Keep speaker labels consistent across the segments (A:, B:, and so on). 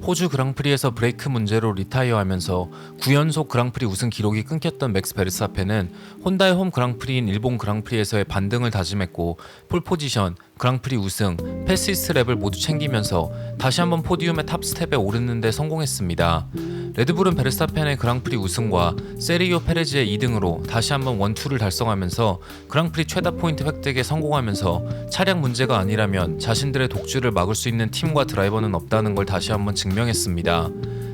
A: 호주 그랑프리에서 브레이크 문제로 리타이어하면서 9연속 그랑프리 우승 기록이 끊겼던 맥스 베르스타펜은 혼다의 홈 그랑프리인 일본 그랑프리에서의 반등을 다짐했고 폴포지션, 그랑프리 우승, 패시스트 랩을 모두 챙기면서 다시 한번 포디움의 탑스텝에 오르는 데 성공했습니다. 레드불은 베르스타펜의 그랑프리 우승과 세르기오 페레즈의 2등으로 다시 한번 원투를 달성하면서 그랑프리 최다 포인트 획득에 성공하면서 차량 문제가 아니라면 자신들의 독주를 막을 수 있는 팀과 드라이버는 없다는 걸 다시 한번 증명했습니다.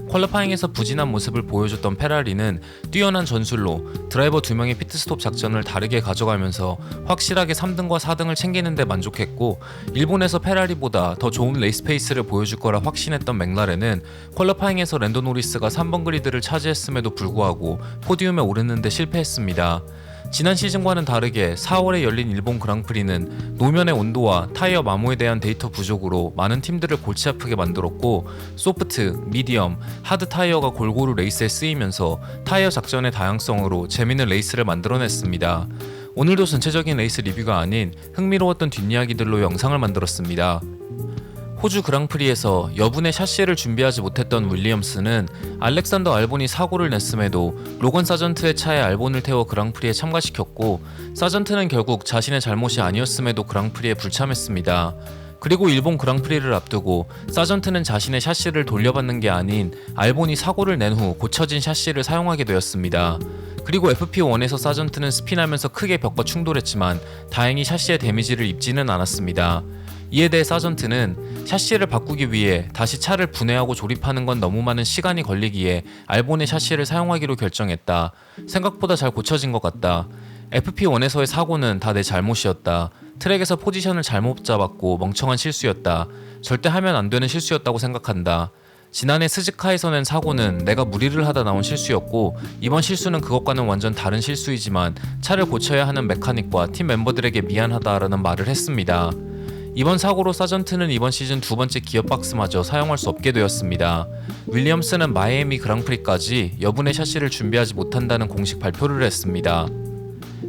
A: 퀄리파잉에서 부진한 모습을 보여줬던 페라리는 뛰어난 전술로 드라이버 2명의 피트스톱 작전을 다르게 가져가면서 확실하게 3등과 4등을 챙기는 데 만족했고, 일본에서 페라리보다 더 좋은 레이스 페이스를 보여줄 거라 확신했던 맥라렌은 퀄리파잉에서 랜도 노리스가 3번 그리드를 차지했음에도 불구하고 포디움에 오르는 데 실패했습니다. 지난 시즌과는 다르게 4월에 열린 일본 그랑프리는 노면의 온도와 타이어 마모에 대한 데이터 부족으로 많은 팀들을 골치 아프게 만들었고, 소프트, 미디엄, 하드 타이어가 골고루 레이스에 쓰이면서 타이어 작전의 다양성으로 재밌는 레이스를 만들어냈습니다. 오늘도 전체적인 레이스 리뷰가 아닌 흥미로웠던 뒷이야기들로 영상을 만들었습니다. 호주 그랑프리에서 여분의 샤시를 준비하지 못했던 윌리엄스는 알렉산더 알본이 사고를 냈음에도 로건 사전트의 차에 알본을 태워 그랑프리에 참가시켰고, 사전트는 결국 자신의 잘못이 아니었음에도 그랑프리에 불참했습니다. 그리고 일본 그랑프리를 앞두고 사전트는 자신의 샤시를 돌려받는 게 아닌 알본이 사고를 낸 후 고쳐진 샤시를 사용하게 되었습니다. 그리고 FP1에서 사전트는 스핀하면서 크게 벽과 충돌했지만 다행히 샤시에 데미지를 입지는 않았습니다. 이에 대해 사전트는 샤시를 바꾸기 위해 다시 차를 분해하고 조립하는 건 너무 많은 시간이 걸리기에 알본의 샤시를 사용하기로 결정했다. 생각보다 잘 고쳐진 것 같다. FP1에서의 사고는 다 내 잘못이었다. 트랙에서 포지션을 잘못 잡았고 멍청한 실수였다. 절대 하면 안 되는 실수였다고 생각한다. 지난해 스즈카에서 낸 사고는 내가 무리를 하다 나온 실수였고, 이번 실수는 그것과는 완전 다른 실수이지만 차를 고쳐야 하는 메카닉과 팀 멤버들에게 미안하다라는 말을 했습니다. 이번 사고로 사전트는 이번 시즌 두 번째 기어박스마저 사용할 수 없게 되었습니다. 윌리엄스는 마이애미 그랑프리까지 여분의 샤시를 준비하지 못한다는 공식 발표를 했습니다.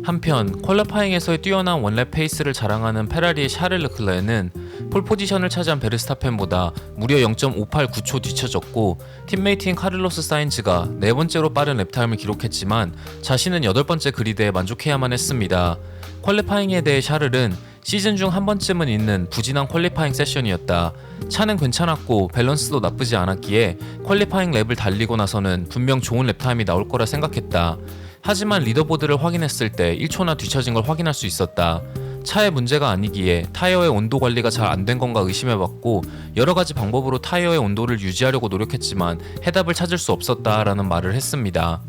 A: 한편 퀄리파잉에서의 뛰어난 원랩 페이스를 자랑하는 페라리의 샤를 르클레르는 폴포지션을 차지한 베르스타펜보다 무려 0.589초 뒤쳐졌고, 팀메이트인 카를로스 사인즈가 네 번째로 빠른 랩타임을 기록했지만 자신은 8번째 그리드에 만족해야만 했습니다. 퀄리파잉에 대해 샤를은 시즌 중 한 번쯤은 있는 부진한 퀄리파잉 세션이었다. 차는 괜찮았고 밸런스도 나쁘지 않았기에 퀄리파잉 랩을 달리고 나서는 분명 좋은 랩타임이 나올 거라 생각했다. 하지만 리더보드를 확인했을 때 1초나 뒤처진 걸 확인할 수 있었다. 차의 문제가 아니기에 타이어의 온도 관리가 잘 안 된 건가 의심해봤고, 여러가지 방법으로 타이어의 온도를 유지하려고 노력했지만 해답을 찾을 수 없었다라는 말을 했습니다.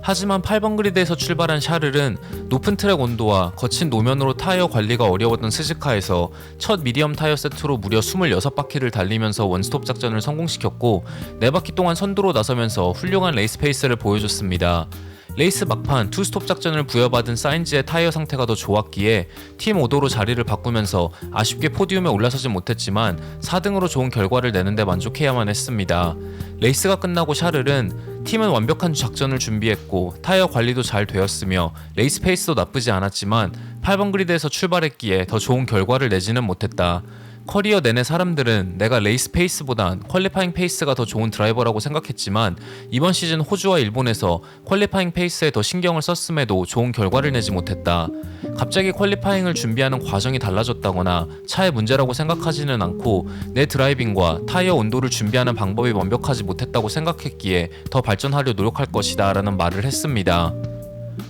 A: 하지만 8번 그리드에서 출발한 샤를은 높은 트랙 온도와 거친 노면으로 타이어 관리가 어려웠던 스즈카에서 첫 미디엄 타이어 세트로 무려 26바퀴를 달리면서 원스톱 작전을 성공시켰고, 4바퀴 동안 선두로 나서면서 훌륭한 레이스 페이스를 보여줬습니다. 레이스 막판 투스톱 작전을 부여받은 사인즈의 타이어 상태가 더 좋았기에 팀 오더로 자리를 바꾸면서 아쉽게 포디움에 올라서진 못했지만 4등으로 좋은 결과를 내는데 만족해야만 했습니다. 레이스가 끝나고 샤를은 팀은 완벽한 작전을 준비했고 타이어 관리도 잘 되었으며 레이스 페이스도 나쁘지 않았지만 8번 그리드에서 출발했기에 더 좋은 결과를 내지는 못했다. 커리어 내내 사람들은 내가 레이스 페이스보단 퀄리파잉 페이스가 더 좋은 드라이버라고 생각했지만 이번 시즌 호주와 일본에서 퀄리파잉 페이스에 더 신경을 썼음에도 좋은 결과를 내지 못했다. 갑자기 퀄리파잉을 준비하는 과정이 달라졌다거나 차의 문제라고 생각하지는 않고 내 드라이빙과 타이어 온도를 준비하는 방법이 완벽하지 못했다고 생각했기에 더 발전하려 노력할 것이다 라는 말을 했습니다.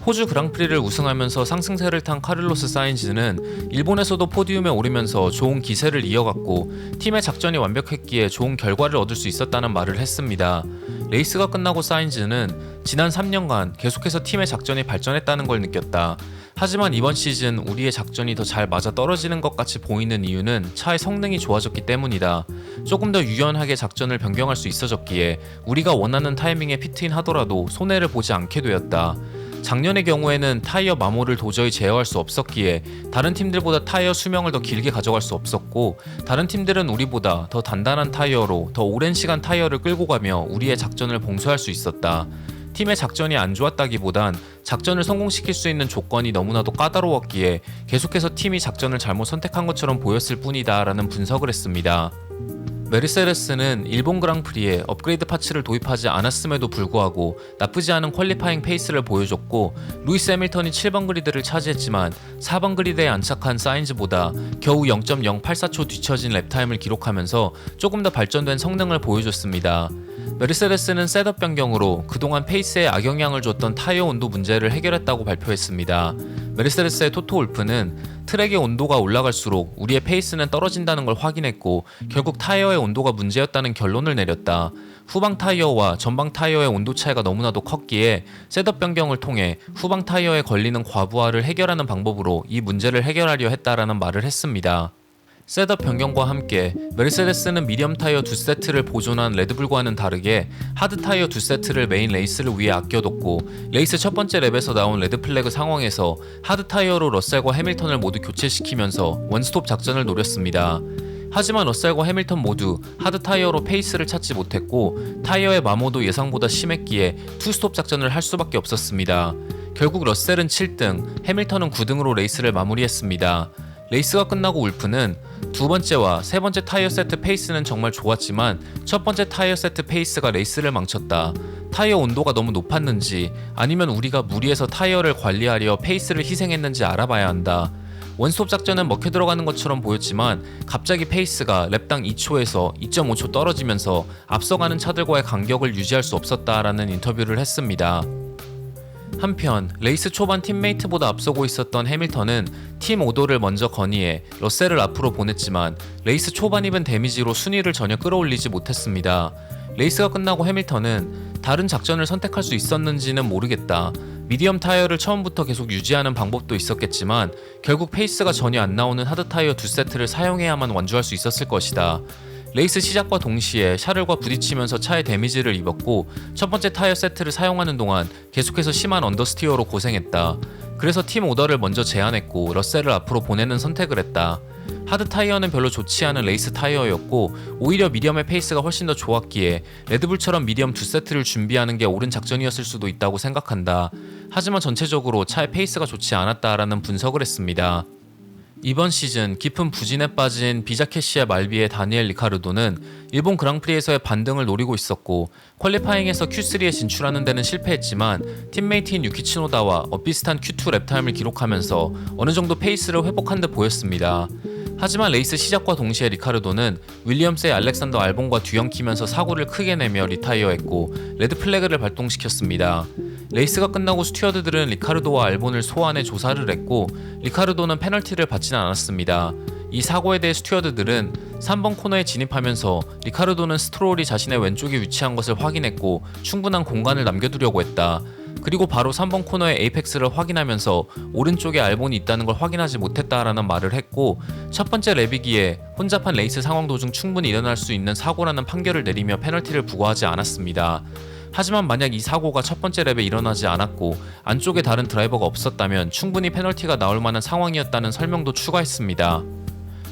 A: 호주 그랑프리를 우승하면서 상승세를 탄 카를로스 사인즈는 일본에서도 포디움에 오르면서 좋은 기세를 이어갔고 팀의 작전이 완벽했기에 좋은 결과를 얻을 수 있었다는 말을 했습니다. 레이스가 끝나고 사인즈는 지난 3년간 계속해서 팀의 작전이 발전했다는 걸 느꼈다. 하지만 이번 시즌 우리의 작전이 더 잘 맞아 떨어지는 것 같이 보이는 이유는 차의 성능이 좋아졌기 때문이다. 조금 더 유연하게 작전을 변경할 수 있어졌기에 우리가 원하는 타이밍에 피트인 하더라도 손해를 보지 않게 되었다. 작년의 경우에는 타이어 마모를 도저히 제어할 수 없었기에 다른 팀들보다 타이어 수명을 더 길게 가져갈 수 없었고, 다른 팀들은 우리보다 더 단단한 타이어로 더 오랜 시간 타이어를 끌고 가며 우리의 작전을 봉쇄할 수 있었다. 팀의 작전이 안 좋았다기보단 작전을 성공시킬 수 있는 조건이 너무나도 까다로웠기에 계속해서 팀이 작전을 잘못 선택한 것처럼 보였을 뿐이다 라는 분석을 했습니다. 메르세데스는 일본 그랑프리에 업그레이드 파츠를 도입하지 않았음에도 불구하고 나쁘지 않은 퀄리파잉 페이스를 보여줬고, 루이스 해밀턴이 7번 그리드를 차지했지만 4번 그리드에 안착한 사인즈보다 겨우 0.084초 뒤처진 랩타임을 기록하면서 조금 더 발전된 성능을 보여줬습니다. 메르세데스는 셋업 변경으로 그동안 페이스에 악영향을 줬던 타이어 온도 문제를 해결했다고 발표했습니다. 메르세데스의 토토 wol프는 트랙의 온도가 올라갈수록 우리의 페이스는 떨어진다는 걸 확인했고, 결국 타이어의 온도가 문제였다는 결론을 내렸다. 후방 타이어와 전방 타이어의 온도 차이가 너무나도 컸기에 셋업 변경을 통해 후방 타이어에 걸리는 과부하를 해결하는 방법으로 이 문제를 해결하려 했다라는 말을 했습니다. 셋업 변경과 함께 메르세데스는 미디엄 타이어 2세트를 보존한 레드불과는 다르게 하드 타이어 2세트를 메인 레이스를 위해 아껴뒀고, 레이스 첫 번째 랩에서 나온 레드 플래그 상황에서 하드 타이어로 러셀과 해밀턴을 모두 교체시키면서 원스톱 작전을 노렸습니다. 하지만 러셀과 해밀턴 모두 하드 타이어로 페이스를 찾지 못했고, 타이어의 마모도 예상보다 심했기에 투스톱 작전을 할 수밖에 없었습니다. 결국 러셀은 7등, 해밀턴은 9등으로 레이스를 마무리했습니다. 레이스가 끝나고 울프는 두 번째와 세 번째 타이어 세트 페이스는 정말 좋았지만 첫 번째 타이어 세트 페이스가 레이스를 망쳤다. 타이어 온도가 너무 높았는지 아니면 우리가 무리해서 타이어를 관리하려 페이스를 희생했는지 알아봐야 한다. 원스톱 작전은 먹혀 들어가는 것처럼 보였지만 갑자기 페이스가 랩당 2초에서 2.5초 떨어지면서 앞서가는 차들과의 간격을 유지할 수 없었다라는 인터뷰를 했습니다. 한편 레이스 초반 팀메이트보다 앞서고 있었던 해밀턴은 팀 오더를 먼저 건의해 러셀을 앞으로 보냈지만 레이스 초반 입은 데미지로 순위를 전혀 끌어올리지 못했습니다. 레이스가 끝나고 해밀턴은 다른 작전을 선택할 수 있었는지는 모르겠다. 미디엄 타이어를 처음부터 계속 유지하는 방법도 있었겠지만 결국 페이스가 전혀 안 나오는 하드 타이어 2세트를 사용해야만 완주할 수 있었을 것이다. 레이스 시작과 동시에 샤를과 부딪히면서 차에 데미지를 입었고, 첫 번째 타이어 세트를 사용하는 동안 계속해서 심한 언더스티어로 고생했다. 그래서 팀 오더를 먼저 제안했고 러셀을 앞으로 보내는 선택을 했다. 하드 타이어는 별로 좋지 않은 레이스 타이어였고 오히려 미디엄의 페이스가 훨씬 더 좋았기에 레드불처럼 미디엄 2세트를 준비하는 게 옳은 작전이었을 수도 있다고 생각한다. 하지만 전체적으로 차의 페이스가 좋지 않았다라는 분석을 했습니다. 이번 시즌 깊은 부진에 빠진 비자케시의 말비의 다니엘 리카르도는 일본 그랑프리에서의 반등을 노리고 있었고, 퀄리파잉에서 Q3에 진출하는 데는 실패했지만 팀메이트인 유키 츠노다와 엇비슷한 Q2 랩타임을 기록하면서 어느 정도 페이스를 회복한 듯 보였습니다. 하지만 레이스 시작과 동시에 리카르도는 윌리엄스의 알렉산더 알본과 뒤엉키면서 사고를 크게 내며 리타이어했고 레드 플래그를 발동시켰습니다. 레이스가 끝나고 스튜어드들은 리카르도와 알본을 소환해 조사를 했고 리카르도는 페널티를 받지는 않았습니다. 이 사고에 대해 스튜어드들은 3번 코너에 진입하면서 리카르도는 스트롤이 자신의 왼쪽에 위치한 것을 확인했고 충분한 공간을 남겨두려고 했다. 그리고 바로 3번 코너의 에이펙스를 확인하면서 오른쪽에 알본이 있다는 걸 확인하지 못했다라는 말을 했고, 첫 번째 랩이기에 혼잡한 레이스 상황 도중 충분히 일어날 수 있는 사고라는 판결을 내리며 페널티를 부과하지 않았습니다. 하지만 만약 이 사고가 첫 번째 랩에 일어나지 않았고 안쪽에 다른 드라이버가 없었다면 충분히 페널티가 나올 만한 상황이었다는 설명도 추가했습니다.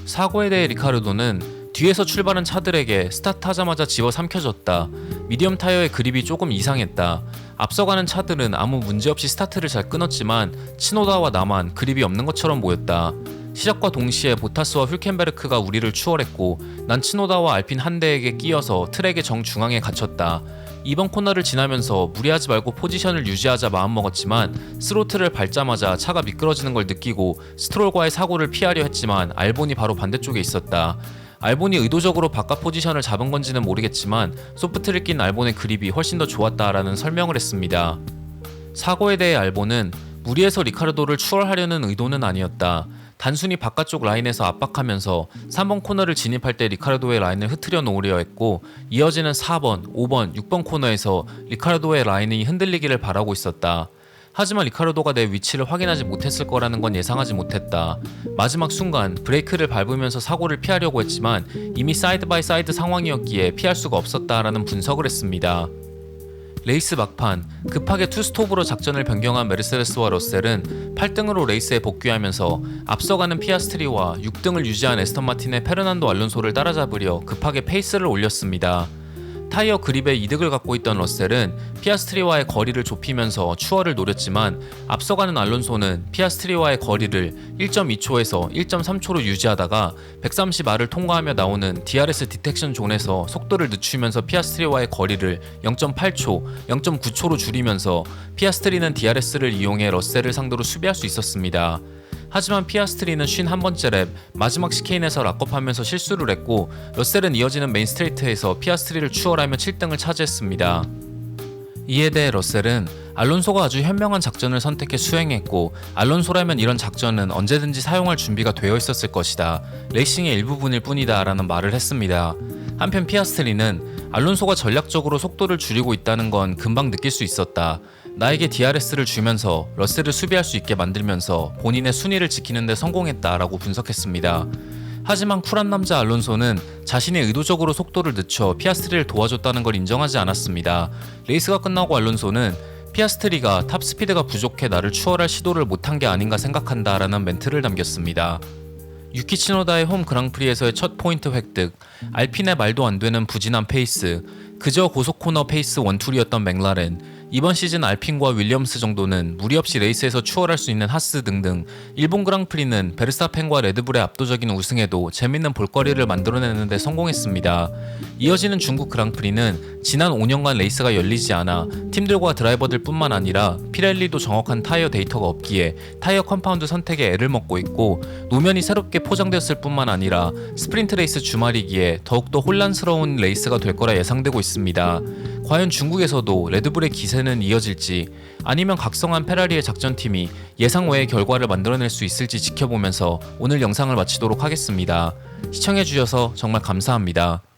A: 사고에 대해 리카르도는 뒤에서 출발한 차들에게 스타트하자마자 집어삼켜졌다. 미디엄 타이어의 그립이 조금 이상했다. 앞서가는 차들은 아무 문제없이 스타트를 잘 끊었지만 치노다와 나만 그립이 없는 것처럼 보였다. 시작과 동시에 보타스와 훌켄베르크가 우리를 추월했고 난 치노다와 알핀 한 대에게 끼어서 트랙의 정중앙에 갇혔다. 이번 코너를 지나면서 무리하지 말고 포지션을 유지하자 마음먹었지만 스로틀을 밟자마자 차가 미끄러지는 걸 느끼고 스트롤과의 사고를 피하려 했지만 알본이 바로 반대쪽에 있었다. 알본이 의도적으로 바깥 포지션을 잡은 건지는 모르겠지만 소프트를 낀 알본의 그립이 훨씬 더 좋았다라는 설명을 했습니다. 사고에 대해 알본은 무리해서 리카르도를 추월하려는 의도는 아니었다. 단순히 바깥쪽 라인에서 압박하면서 3번 코너를 진입할 때 리카르도의 라인을 흐트려 놓으려 했고 이어지는 4번, 5번, 6번 코너에서 리카르도의 라인이 흔들리기를 바라고 있었다. 하지만 리카르도가 내 위치를 확인하지 못했을 거라는 건 예상하지 못했다. 마지막 순간 브레이크를 밟으면서 사고를 피하려고 했지만 이미 사이드 바이 사이드 상황이었기에 피할 수가 없었다라는 분석을 했습니다. 레이스 막판 급하게 투스톱으로 작전을 변경한 메르세데스와 러셀은 8등으로 레이스에 복귀하면서 앞서가는 피아스트리와 6등을 유지한 에스턴 마틴의 페르난도 알론소를 따라잡으려 급하게 페이스를 올렸습니다. 타이어 그립에 이득을 갖고 있던 러셀은 피아스트리와의 거리를 좁히면서 추월을 노렸지만 앞서가는 알론소는 피아스트리와의 거리를 1.2초에서 1.3초로 유지하다가 130R을 통과하며 나오는 DRS 디텍션 존에서 속도를 늦추면서 피아스트리와의 거리를 0.8초, 0.9초로 줄이면서 피아스트리는 DRS를 이용해 러셀을 상대로 수비할 수 있었습니다. 하지만 피아스트리는 51번째 랩 마지막 시케인에서 락업하면서 실수를 했고 러셀은 이어지는 메인 스트레이트에서 피아스트리를 추월하며 7등을 차지했습니다. 이에 대해 러셀은 알론소가 아주 현명한 작전을 선택해 수행했고 알론소라면 이런 작전은 언제든지 사용할 준비가 되어 있었을 것이다. 레이싱의 일부분일 뿐이다 라는 말을 했습니다. 한편 피아스트리는 알론소가 전략적으로 속도를 줄이고 있다는 건 금방 느낄 수 있었다. 나에게 DRS를 주면서 러셀을 수비할 수 있게 만들면서 본인의 순위를 지키는 데 성공했다라고 분석했습니다. 하지만 쿨한 남자 알론소는 자신이 의도적으로 속도를 늦춰 피아스트리를 도와줬다는 걸 인정하지 않았습니다. 레이스가 끝나고 알론소는 피아스트리가 탑스피드가 부족해 나를 추월할 시도를 못한 게 아닌가 생각한다 라는 멘트를 남겼습니다. 유키 치노다의 홈 그랑프리에서의 첫 포인트 획득, 알핀의 말도 안 되는 부진한 페이스, 그저 고속 코너 페이스 원툴이었던 맥라렌, 이번 시즌 알핀과 윌리엄스 정도는 무리 없이 레이스에서 추월할 수 있는 하스 등등 일본 그랑프리는 베르스타펜과 레드불의 압도적인 우승에도 재밌는 볼거리를 만들어내는 데 성공했습니다. 이어지는 중국 그랑프리는 지난 5년간 레이스가 열리지 않아 팀들과 드라이버들 뿐만 아니라 피렐리도 정확한 타이어 데이터가 없기에 타이어 컴파운드 선택에 애를 먹고 있고 노면이 새롭게 포장되었을 뿐만 아니라 스프린트 레이스 주말이기에 더욱더 혼란스러운 레이스가 될 거라 예상되고 있습니다. 과연 중국에서도 레드불의 기세는 이어질지 아니면 각성한 페라리의 작전팀이 예상 외의 결과를 만들어낼 수 있을지 지켜보면서 오늘 영상을 마치도록 하겠습니다. 시청해주셔서 정말 감사합니다.